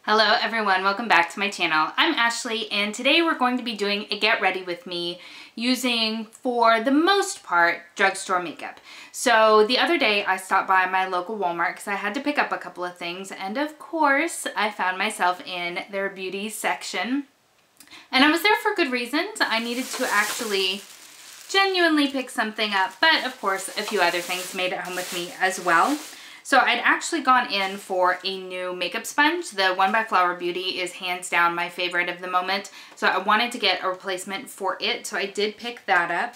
Hello everyone, welcome back to my channel. I'm Ashley and today we're going to be doing a get ready with me using, for the most part, drugstore makeup. So the other day I stopped by my local Walmart because I had to pick up a couple of things, and of course I found myself in their beauty section. And I was there for good reasons. I needed to actually genuinely pick something up, but of course a few other things made it home with me as well. So I'd actually gone in for a new makeup sponge. The One by Flower Beauty is hands down my favorite of the moment. So I wanted to get a replacement for it. So I did pick that up.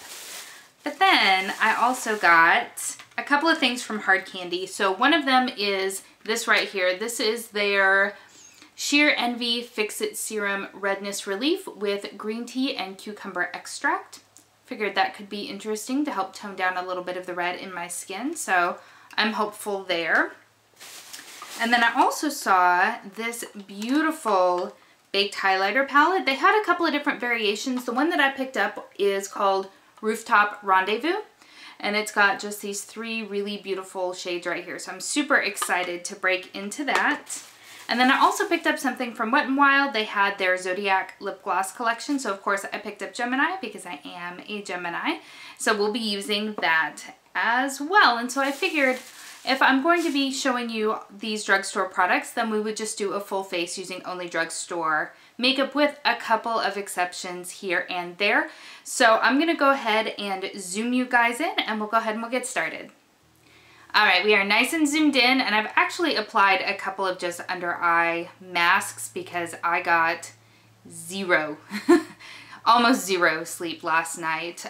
But then I also got a couple of things from Hard Candy. So one of them is this right here. This is their Sheer Envy Fix-It Serum Redness Relief with green tea and cucumber extract. Figured that could be interesting to help tone down a little bit of the red in my skin. So I'm hopeful there. And then I also saw this beautiful baked highlighter palette. They had a couple of different variations. The one that I picked up is called Rooftop Rendezvous, and it's got just these three really beautiful shades right here. So I'm super excited to break into that. And then I also picked up something from Wet n Wild. They had their Zodiac lip gloss collection. So of course I picked up Gemini because I am a Gemini. So we'll be using that as well. And so I figured if I'm going to be showing you these drugstore products, then we would just do a full face using only drugstore makeup with a couple of exceptions here and there. So I'm going to go ahead and zoom you guys in and we'll go ahead and we'll get started. Alright, we are nice and zoomed in, and I've actually applied a couple of just under eye masks because I got zero, almost zero sleep last night.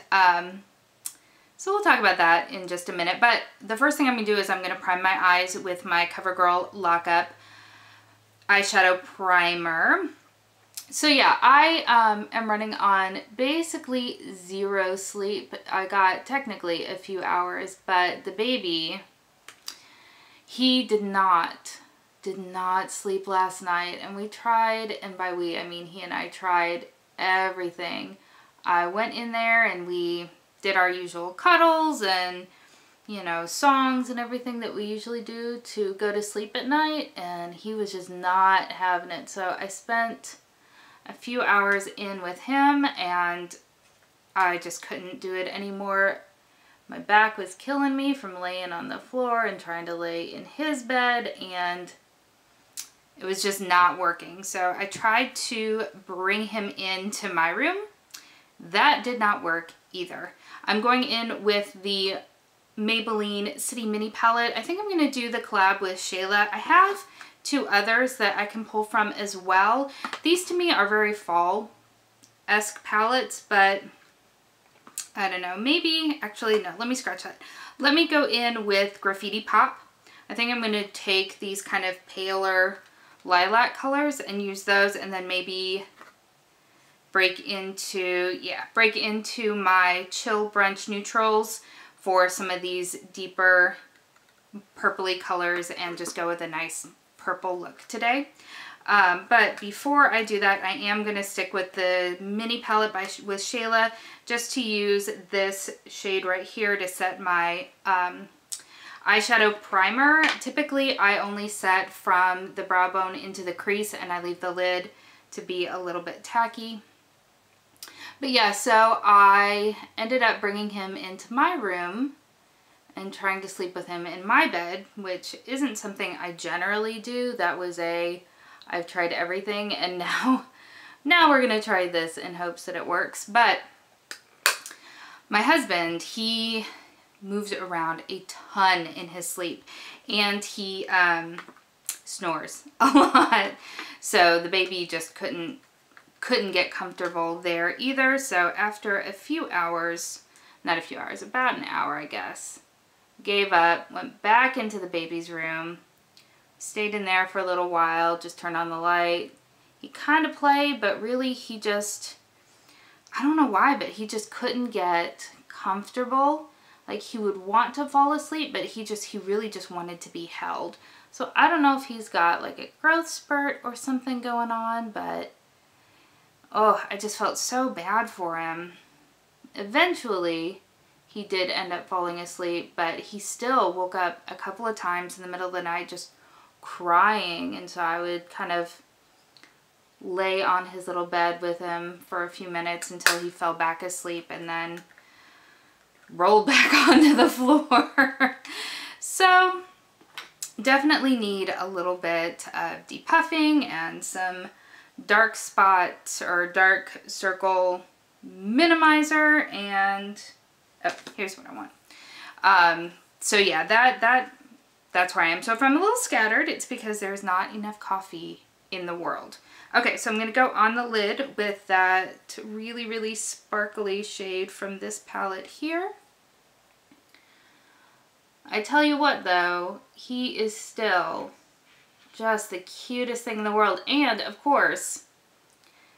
So we'll talk about that in just a minute, but the first thing I'm going to do is I'm going to prime my eyes with my CoverGirl Lockup eyeshadow primer. So yeah, I am running on basically zero sleep. I got technically a few hours, but the baby, he did not sleep last night, and we tried, and by we I mean he and I tried everything. I went in there and we did our usual cuddles and, you know, songs and everything that we usually do to go to sleep at night, and he was just not having it. So I spent a few hours in with him and I just couldn't do it anymore. My back was killing me from laying on the floor and trying to lay in his bed, and it was just not working. So I tried to bring him into my room. That did not work either. I'm going in with the Maybelline City Mini palette. I think I'm going to do the collab with Shayla. I have two others that I can pull from as well. These to me are very fall-esque palettes, but I don't know. Maybe, actually, no, let me scratch that. Let me go in with Graffiti Pop. I think I'm going to take these kind of paler lilac colors and use those, and then maybe break into my Chill Brunch Neutrals for some of these deeper purpley colors and just go with a nice purple look today. But before I do that, I am going to stick with the mini palette with Shayla, just to use this shade right here to set my eyeshadow primer. Typically I only set from the brow bone into the crease, and I leave the lid to be a little bit tacky. But yeah, so I ended up bringing him into my room and trying to sleep with him in my bed, which isn't something I generally do. That was I've tried everything, and now we're gonna try this in hopes that it works. But my husband, he moves around a ton in his sleep, and he snores a lot. So the baby just couldn't get comfortable there either. So after a few hours, not a few hours, about an hour I guess, gave up, went back into the baby's room, stayed in there for a little while, just turned on the light. He kind of played, but really he just, I don't know why, but he just couldn't get comfortable. Like, he would want to fall asleep, but he really just wanted to be held. So I don't know if he's got like a growth spurt or something going on, but oh, I just felt so bad for him. Eventually, he did end up falling asleep, but he still woke up a couple of times in the middle of the night just crying, and so I would kind of lay on his little bed with him for a few minutes until he fell back asleep and then rolled back onto the floor. So definitely need a little bit of depuffing and some dark spot or dark circle minimizer, and oh, here's what I want. So yeah, that's where I am. So if I'm a little scattered, it's because there's not enough coffee in the world. Okay, so I'm going to go on the lid with that really, really sparkly shade from this palette here. I tell you what though, he is still just the cutest thing in the world. And of course,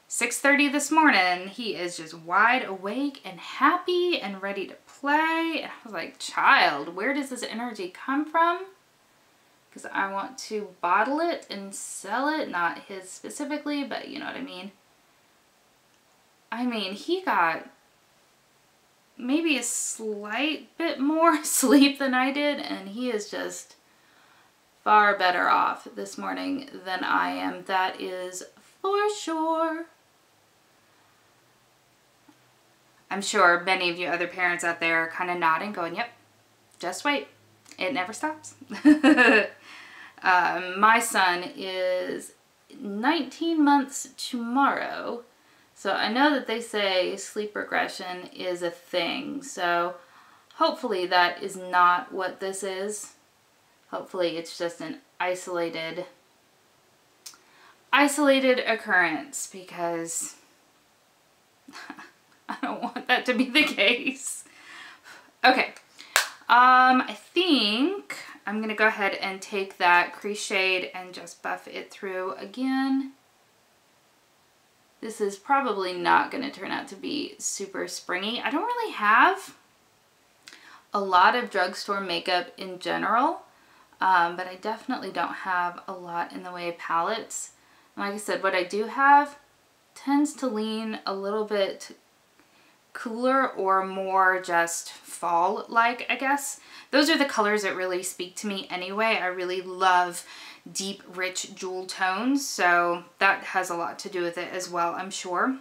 6:30 this morning, he is just wide awake and happy and ready to play. And I was like, child, where does this energy come from? Because I want to bottle it and sell it, not his specifically, but you know what I mean. I mean, he got maybe a slight bit more sleep than I did, and he is just far better off this morning than I am. That is for sure. I'm sure many of you other parents out there are kind of nodding, going, yep, just wait. It never stops. My son is 19 months tomorrow, so I know that they say sleep regression is a thing, so hopefully that is not what this is. Hopefully it's just an isolated occurrence, because I don't want that to be the case. Okay. I think I'm going to go ahead and take that crease shade and just buff it through again. This is probably not going to turn out to be super springy. I don't really have a lot of drugstore makeup in general, but I definitely don't have a lot in the way of palettes. And like I said, what I do have tends to lean a little bit cooler or more just fall-like, I guess. Those are the colors that really speak to me anyway. I really love deep, rich jewel tones, so that has a lot to do with it as well, I'm sure.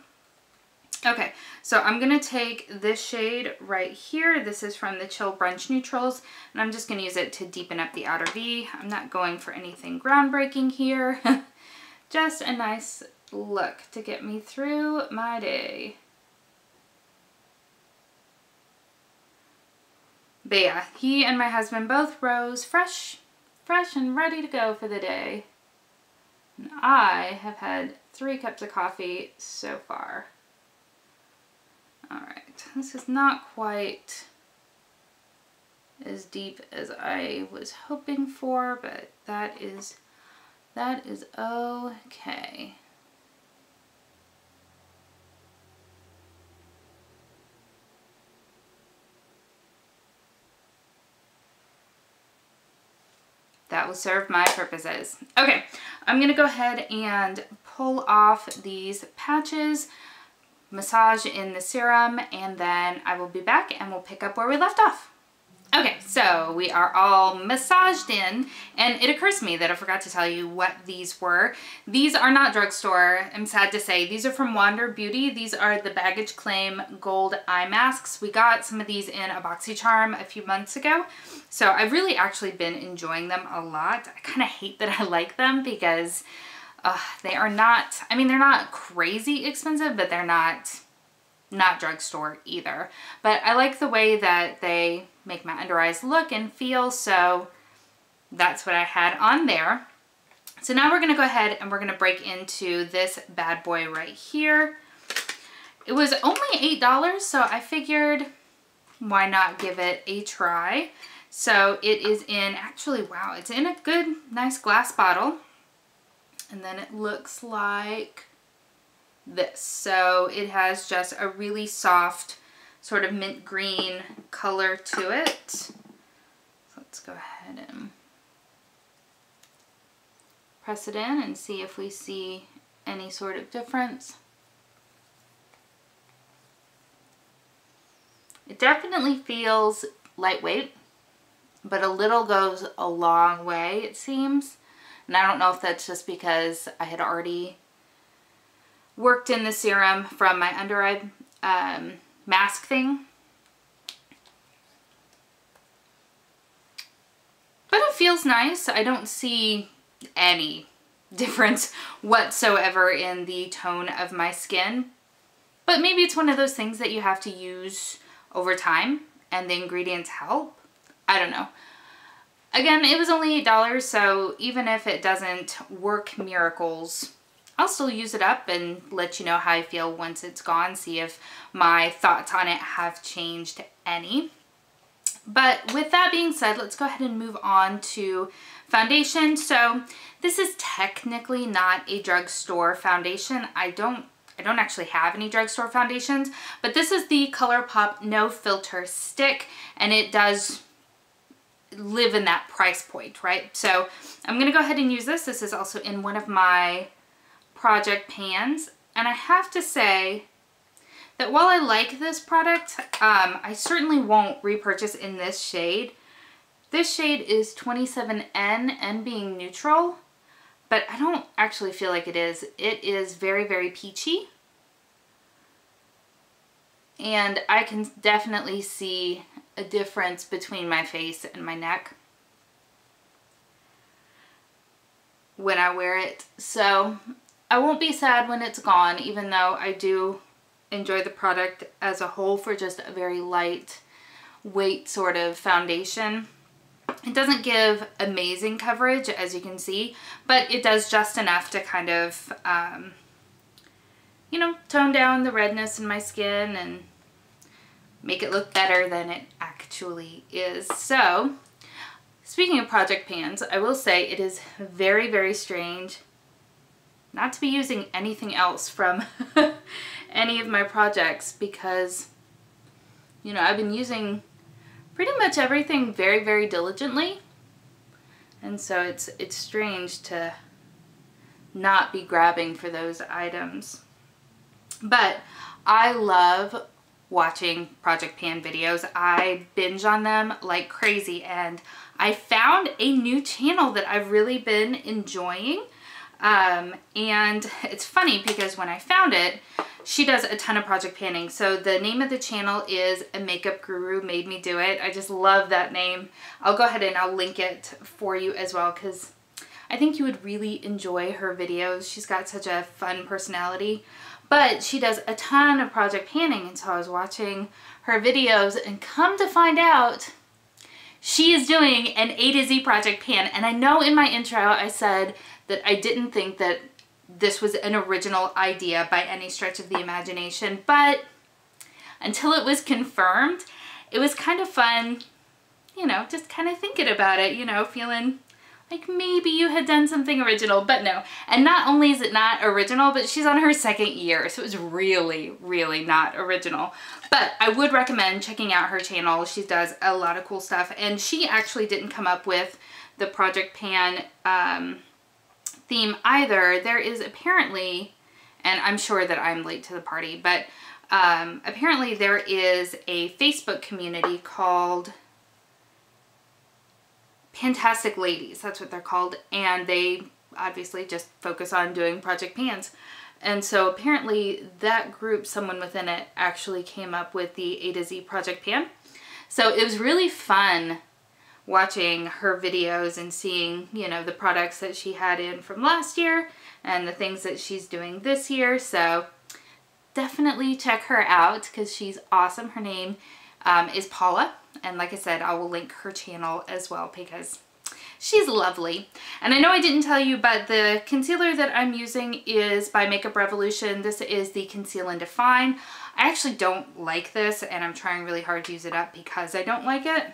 Okay, so I'm going to take this shade right here. This is from the Chill Brunch Neutrals, and I'm just going to use it to deepen up the outer V. I'm not going for anything groundbreaking here. Just a nice look to get me through my day. But yeah, he and my husband both rose fresh and ready to go for the day. And I have had 3 cups of coffee so far. Alright, this is not quite as deep as I was hoping for, but that is okay. That will serve my purposes. Okay, I'm going to go ahead and pull off these patches, massage in the serum, and then I will be back and we'll pick up where we left off. Okay, so we are all massaged in, and it occurs to me that I forgot to tell you what these were. These are not drugstore, I'm sad to say. These are from Wander Beauty. These are the Baggage Claim Gold Eye Masks. We got some of these in a BoxyCharm a few months ago, so I've really actually been enjoying them a lot. I kind of hate that I like them because they are not, I mean, they're not crazy expensive, but they're not drugstore either. But I like the way that they make my under eyes look and feel, so that's what I had on there. So now we're going to go ahead and we're going to break into this bad boy right here. It was only $8, so I figured why not give it a try. So it is in, actually, wow, it's in a good, nice glass bottle. And then it looks like this. So it has just a really soft sort of mint green color to it. So let's go ahead and press it in and see if we see any sort of difference. It definitely feels lightweight, but a little goes a long way, it seems. And I don't know if that's just because I had already worked in the serum from my under eye mask thing. But it feels nice. I don't see any difference whatsoever in the tone of my skin. But maybe it's one of those things that you have to use over time and the ingredients help. I don't know. Again, it was only $8, so even if it doesn't work miracles, I'll still use it up and let you know how I feel once it's gone, see if my thoughts on it have changed any. But with that being said, let's go ahead and move on to foundation. So this is technically not a drugstore foundation. I don't actually have any drugstore foundations, but this is the ColourPop No Filter Stick, and it does live in that price point, right? So I'm gonna go ahead and use this. This is also in one of my project pans, and I have to say that while I like this product, I certainly won't repurchase in this shade. This shade is 27N, N being neutral, but I don't actually feel like it is. It is very, very peachy. And I can definitely see a difference between my face and my neck when I wear it. So I won't be sad when it's gone, even though I do enjoy the product as a whole for just a very light weight sort of foundation. It doesn't give amazing coverage, as you can see, but it does just enough to kind of, you know, tone down the redness in my skin and make it look better than it actually is. So, speaking of project pans, I will say it is very, very strange not to be using anything else from any of my projects because, you know, I've been using pretty much everything very, very diligently. And so it's strange to not be grabbing for those items. But I love watching project pan videos. I binge on them like crazy, and I found a new channel that I've really been enjoying. And it's funny because when I found it, she does a ton of project panning. So the name of the channel is A Makeup Guru Made Me Do It. I just love that name. I'll go ahead and I'll link it for you as well because I think you would really enjoy her videos. She's got such a fun personality. But she does a ton of project panning, and so I was watching her videos and come to find out she is doing an A to Z project pan. And I know in my intro I said that I didn't think that this was an original idea by any stretch of the imagination, but until it was confirmed, it was kind of fun, you know, just kind of thinking about it, you know, feeling like maybe you had done something original, but no. And not only is it not original, but she's on her second year, so it was really, really not original. But I would recommend checking out her channel. She does a lot of cool stuff, and she actually didn't come up with the project pan theme either. There is apparently, and I'm sure that I'm late to the party, but apparently there is a Facebook community called Fantastic Ladies, that's what they're called, and they obviously just focus on doing project pans. And so apparently that group, someone within it, actually came up with the A to Z project pan. So it was really fun watching her videos and seeing, you know, the products that she had in from last year and the things that she's doing this year. So definitely check her out because she's awesome. Her name is Paula, and like I said, I will link her channel as well because she's lovely. And I know I didn't tell you, but the concealer that I'm using is by Makeup Revolution. This is the Conceal and Define. I actually don't like this, and I'm trying really hard to use it up because I don't like it.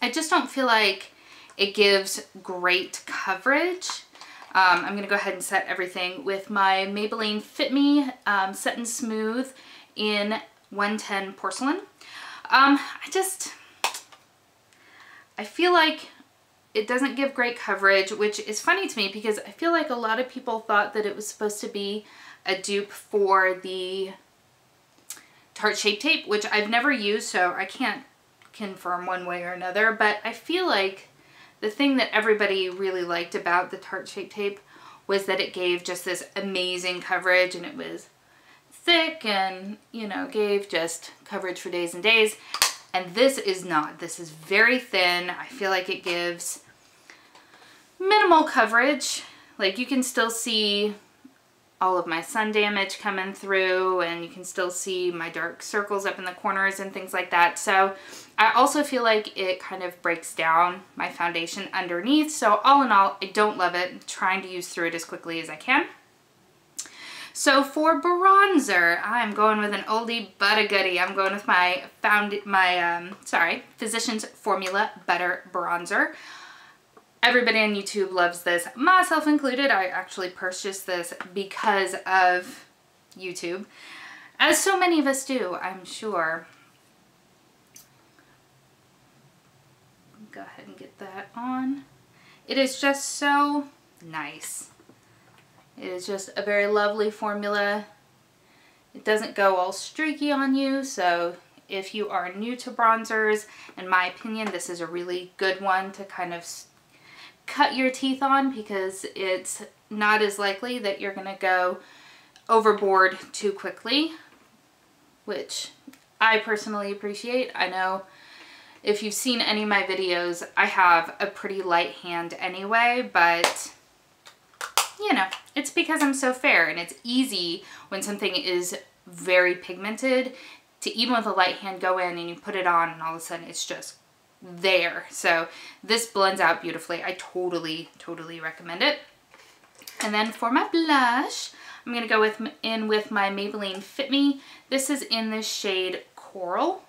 I just don't feel like it gives great coverage. I'm going to go ahead and set everything with my Maybelline Fit Me Set and Smooth in 110 Porcelain. I feel like it doesn't give great coverage, which is funny to me because I feel like a lot of people thought that it was supposed to be a dupe for the Tarte Shape Tape, which I've never used, so I can't confirm one way or another, but I feel like the thing that everybody really liked about the Tarte Shape Tape was that it gave just this amazing coverage, and it was thick and, you know, gave just coverage for days and days. And this is not. This is very thin. I feel like it gives minimal coverage. Like, you can still see all of my sun damage coming through, and you can still see my dark circles up in the corners and things like that. So I also feel like it kind of breaks down my foundation underneath. So all in all, I don't love it. I'm trying to use through it as quickly as I can. So for bronzer, I'm going with an oldie but a goodie. I'm going with my Physicians Formula Butter Bronzer. Everybody on YouTube loves this, myself included. I actually purchased this because of YouTube, as so many of us do, I'm sure. Go ahead and get that on. It is just so nice. It is just a very lovely formula. It doesn't go all streaky on you, so if you are new to bronzers, in my opinion, this is a really good one to kind of cut your teeth on, because it's not as likely that you're gonna go overboard too quickly, which I personally appreciate. I know if you've seen any of my videos, I have a pretty light hand anyway, but you know, it's because I'm so fair, and it's easy when something is very pigmented to, even with a light hand, go in and you put it on and all of a sudden it's just there. So this blends out beautifully. I totally recommend it. And then for my blush, I'm gonna go in with my Maybelline Fit Me. This is in the shade Coral,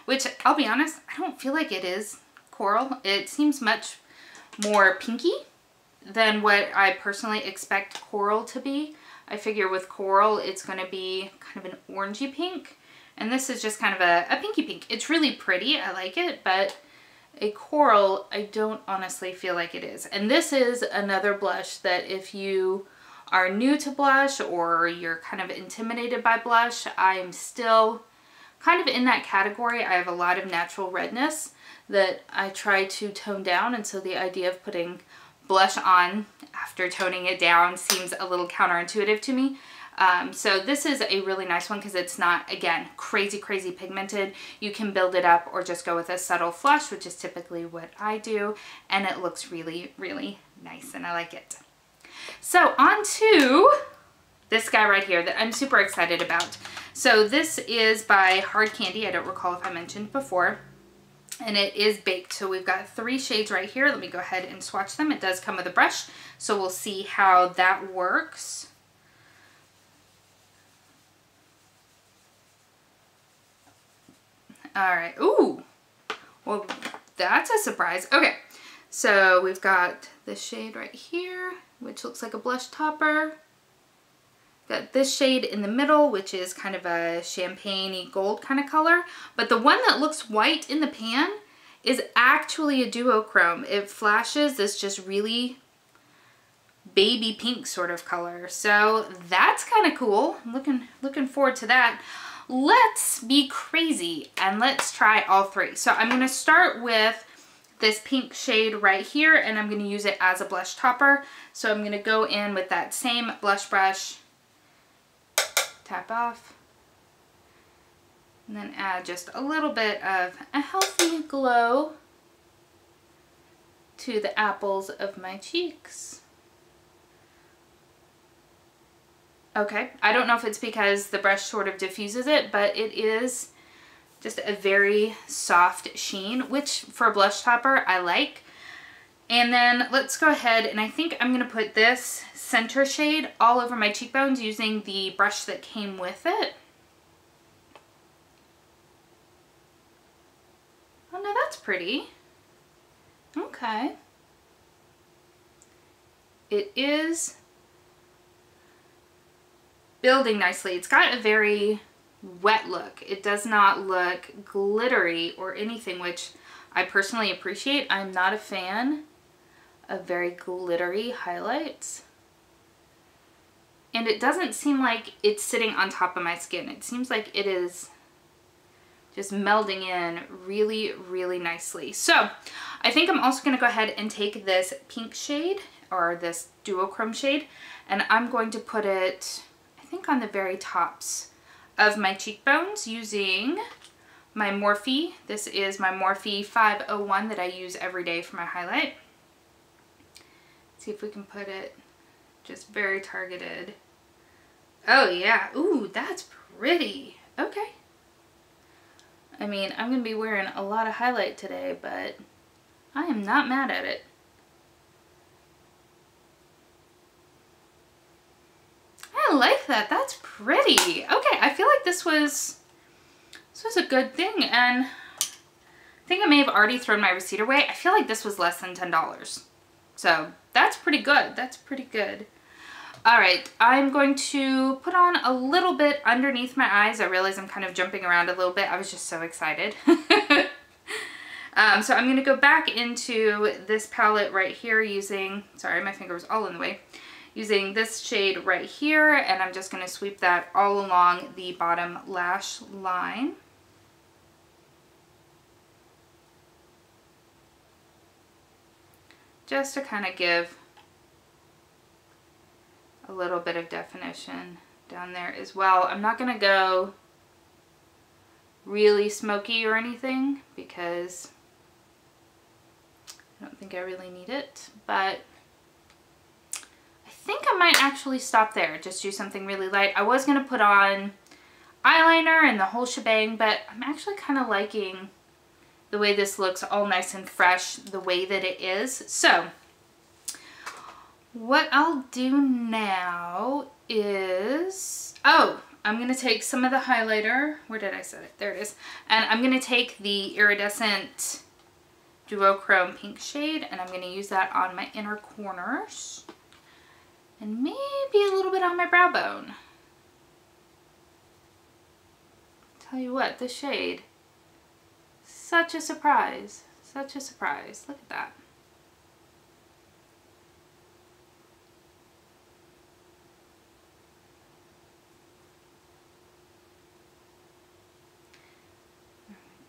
which I'll be honest, I don't feel like it is coral. It seems much more pinky than what I personally expect coral to be. I figure with coral it's going to be kind of an orangey pink, and this is just kind of a pinky pink. It's really pretty, I like it, but a coral I don't honestly feel like it is. And this is another blush that if you are new to blush or you're kind of intimidated by blush, I'm still kind of in that category. I have a lot of natural redness that I try to tone down, and so the idea of putting blush on after toning it down seems a little counterintuitive to me. So this is a really nice one because it's not, again, crazy pigmented. You can build it up or just go with a subtle flush, which is typically what I do, and it looks really nice and I like it. So on to this guy right here that I'm super excited about. So this is by Hard Candy. I don't recall if I mentioned before. And it is baked. So we've got 3 shades right here. Let me go ahead and swatch them. It does come with a brush, so we'll see how that works. All right. Ooh. Well, that's a surprise. Okay. So we've got this shade right here, which looks like a blush topper. Got this shade in the middle, which is kind of a champagne-y gold kind of color. But the one that looks white in the pan is actually a duochrome. It flashes this just really baby pink sort of color. So that's kind of cool. I'm looking forward to that. Let's be crazy and let's try all 3. So I'm going to start with this pink shade right here, and I'm going to use it as a blush topper. So I'm going to go in with that same blush brush, tap off, and then add just a little bit of a healthy glow to the apples of my cheeks. Okay, I don't know if it's because the brush sort of diffuses it, but it is just a very soft sheen, which for a blush topper I like. And then let's go ahead, and I think I'm going to put this center shade all over my cheekbones using the brush that came with it. Oh no, that's pretty. Okay. It is building nicely. It's got a very wet look. It does not look glittery or anything, which I personally appreciate. I'm not a fan of very glittery highlights. And it doesn't seem like it's sitting on top of my skin. It seems like it is just melding in really, really nicely. So I think I'm also going to go ahead and take this pink shade, or this duochrome shade, and I'm going to put it, I think, on the very tops of my cheekbones using my Morphe. This is my Morphe 501 that I use every day for my highlight. See if we can put it just very targeted. Oh yeah, ooh, that's pretty. Okay. I mean, I'm going to be wearing a lot of highlight today, but I am not mad at it. I like that. That's pretty. Okay, I feel like this was a good thing, and I think I may have already thrown my receipt away. I feel like this was less than $10. So that's pretty good. That's pretty good. All right, I'm going to put on a little bit underneath my eyes. I realize I'm kind of jumping around a little bit. I was just so excited. So I'm going to go back into this palette right here using, sorry, my finger was all in the way, using this shade right here, and I'm just going to sweep that all along the bottom lash line. Just to kind of give a little bit of definition down there as well. I'm not going to go really smoky or anything because I don't think I really need it, but I think I might actually stop there. Just do something really light. I was going to put on eyeliner and the whole shebang, but I'm actually kind of liking the way this looks, all nice and fresh, the way that it is. So what I'll do now is, I'm going to take some of the highlighter. Where did I set it? There it is. And I'm going to take the iridescent duochrome pink shade, and I'm going to use that on my inner corners and maybe a little bit on my brow bone. Tell you what, this shade, such a surprise. Such a surprise. Look at that.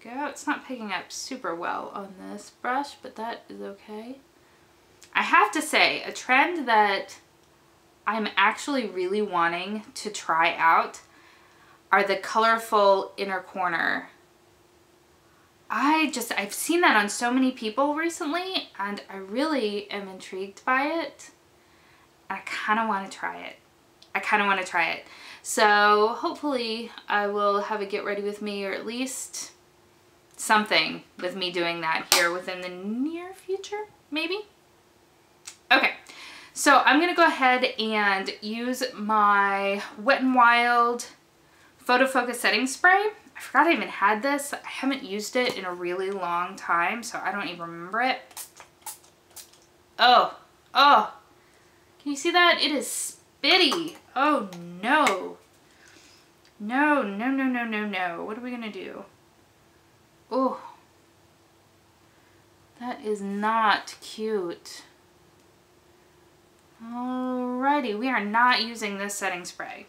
Go. It's not picking up super well on this brush, but that is okay. I have to say, a trend that I'm actually really wanting to try out are the colorful inner corner. I've seen that on so many people recently, and I really am intrigued by it. I kind of want to try it. So hopefully I will have a get ready with me, or at least something with me doing that here within the near future, maybe? Okay, so I'm gonna go ahead and use my Wet n Wild Photo Focus Setting Spray. I forgot I even had this. I haven't used it in a really long time, so I don't even remember it. Oh, can you see that? It is spitty. Oh no. No. What are we gonna do? Oh, that is not cute. Alrighty, we are not using this setting spray.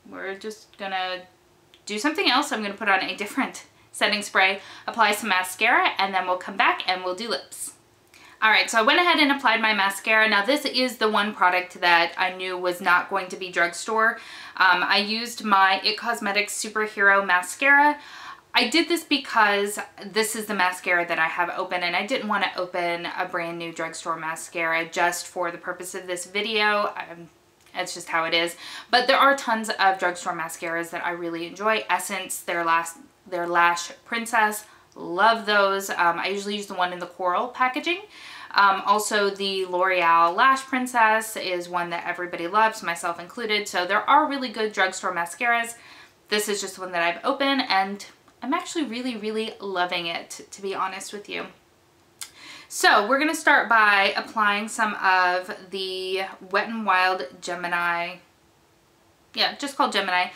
We're just gonna do something else. I'm gonna put on a different setting spray, apply some mascara, and then we'll come back and we'll do lips. Alright, so I went ahead and applied my mascara. Now this is the one product that I knew was not going to be drugstore. I used my It Cosmetics Superhero Mascara. I did this because this is the mascara that I have open, and I didn't want to open a brand new drugstore mascara just for the purpose of this video. It's just how it is. But there are tons of drugstore mascaras that I really enjoy. Essence, their Lash Princess, love those. I usually use the one in the coral packaging. Also, the L'Oreal Lash Princess is one that everybody loves, myself included. So there are really good drugstore mascaras. This is just one that I've opened, and I'm actually really loving it, to be honest with you. So we're going to start by applying some of the Wet n Wild Gemini, just called Gemini,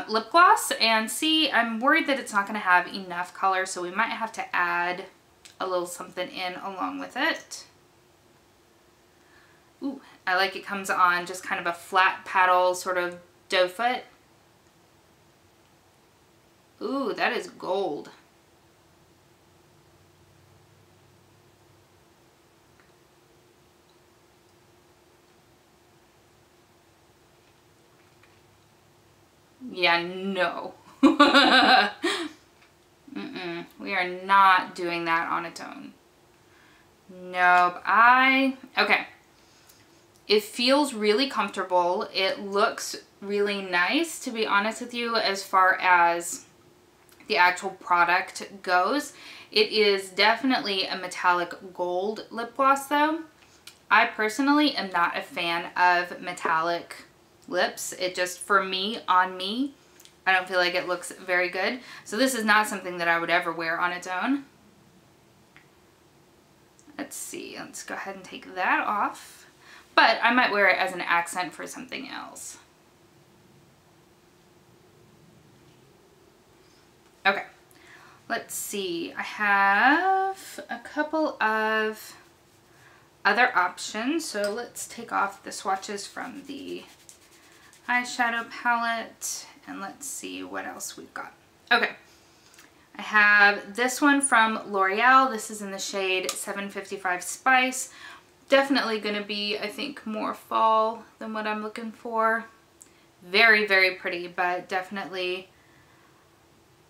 lip gloss. And see, I'm worried that it's not going to have enough color, so we might have to add a little something in along with it. Ooh, I like it comes on just kind of a flat paddle, sort of doe foot. Ooh, that is gold. Yeah, no. Mm-mm. We are not doing that on its own. Nope. Okay. It feels really comfortable. It looks really nice, to be honest with you, as far as the actual product goes. It is definitely a metallic gold lip gloss though. I personally am not a fan of metallic lips. It just, for me, on me, I don't feel like it looks very good. So this is not something that I would ever wear on its own. Let's see, let's go ahead and take that off. But I might wear it as an accent for something else. Okay, let's see. I have a couple of other options. So let's take off the swatches from the eyeshadow palette and let's see what else we've got. Okay, I have this one from L'Oreal. This is in the shade 755 Spice. Definitely going to be, I think, more fall than what I'm looking for. Very, very pretty, but definitely,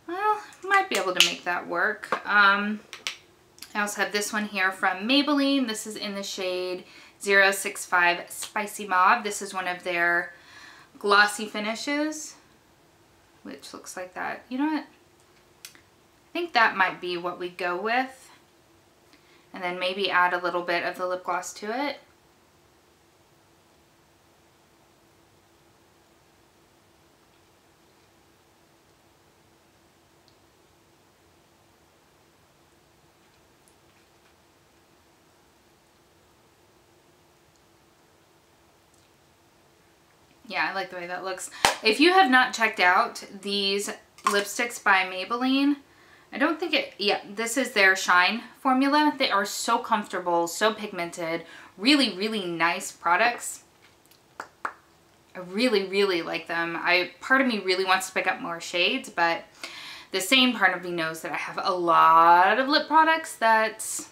well, might be able to make that work. I also have this one here from Maybelline. This is in the shade 065 Spicy Mauve. This is one of their glossy finishes, which looks like that. You know what? I think that might be what we go with. And then maybe add a little bit of the lip gloss to it. Yeah, I like the way that looks. If you have not checked out these lipsticks by Maybelline, I don't think it, yeah, this is their Shine formula. They are so comfortable, so pigmented, really, really nice products. I really, really like them. Part of me really wants to pick up more shades, but the same part of me knows that I have a lot of lip products that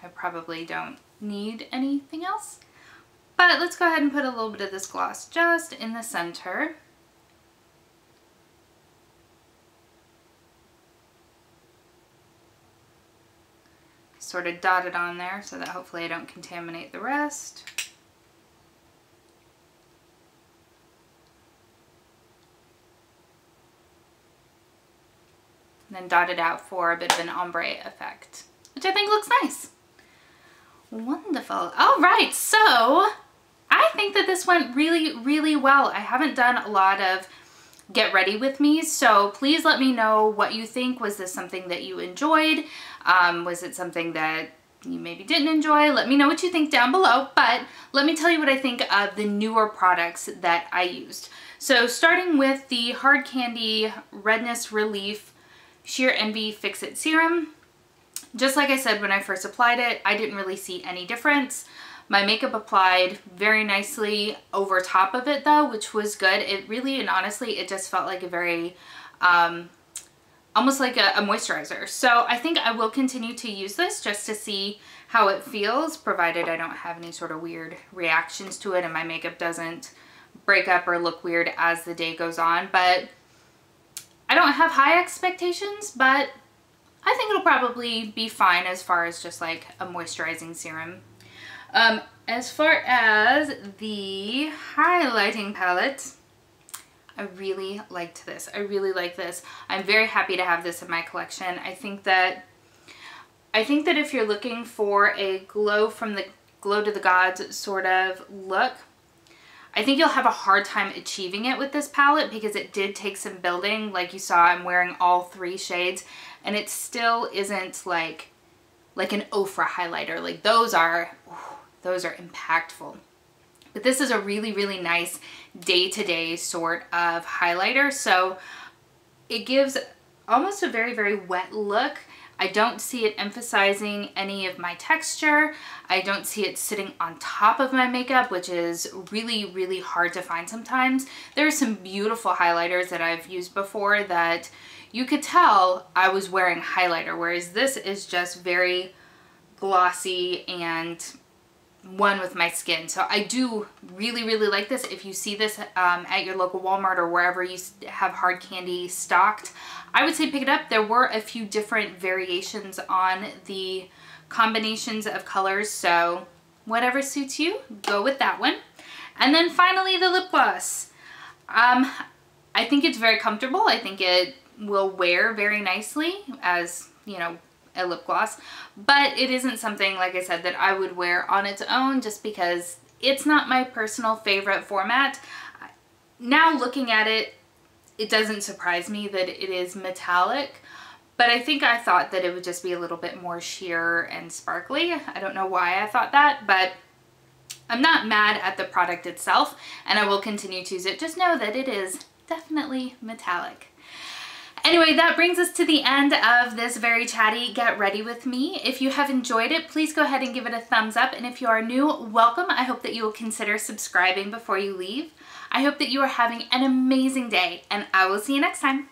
I probably don't need anything else. But let's go ahead and put a little bit of this gloss just in the center. Sort of dot it on there so that hopefully I don't contaminate the rest. And then dot it out for a bit of an ombre effect, which I think looks nice. Wonderful. All right, so I think that this went really, really well. I haven't done a lot of get ready with me, so please let me know what you think. Was this something that you enjoyed? Was it something that you maybe didn't enjoy? Let me know what you think down below, but let me tell you what I think of the newer products that I used. So starting with the Hard Candy Redness Relief Sheer Envy Fix It Serum. Just like I said when I first applied it, I didn't really see any difference. My makeup applied very nicely over top of it though, which was good. It really, and honestly, it just felt like a very, almost like a moisturizer. So I think I will continue to use this just to see how it feels, provided I don't have any sort of weird reactions to it and my makeup doesn't break up or look weird as the day goes on. But I don't have high expectations, but I think it'll probably be fine as far as just like a moisturizing serum. As far as the highlighting palette, I really liked this. I really like this. I'm very happy to have this in my collection. I think that if you're looking for a glow from the glow to the gods sort of look, I think you'll have a hard time achieving it with this palette because it did take some building. Like you saw, I'm wearing all 3 shades and it still isn't like an Ofra highlighter. Like those are impactful. But this is a really, really nice day-to-day sort of highlighter. So it gives almost a very, very wet look. I don't see it emphasizing any of my texture. I don't see it sitting on top of my makeup, which is really, really hard to find sometimes. There are some beautiful highlighters that I've used before that you could tell I was wearing highlighter, whereas this is just very glossy and one with my skin. So I do really, really like this. If you see this at your local Walmart or wherever you have hard candy stocked, I would say pick it up. There were a few different variations on the combinations of colors, so whatever suits you, go with that one. And then finally, the lip gloss. I think it's very comfortable. I think it will wear very nicely as, you know, a lip gloss, but it isn't something, like I said, that I would wear on its own just because it's not my personal favorite format. Now looking at it, it doesn't surprise me that it is metallic, but I think I thought that it would just be a little bit more sheer and sparkly. I don't know why I thought that, but I'm not mad at the product itself, and I will continue to use it. Just know that it is definitely metallic. Anyway, that brings us to the end of this very chatty Get Ready With Me. If you have enjoyed it, please go ahead and give it a thumbs up. And if you are new, welcome. I hope that you will consider subscribing before you leave. I hope that you are having an amazing day, and I will see you next time.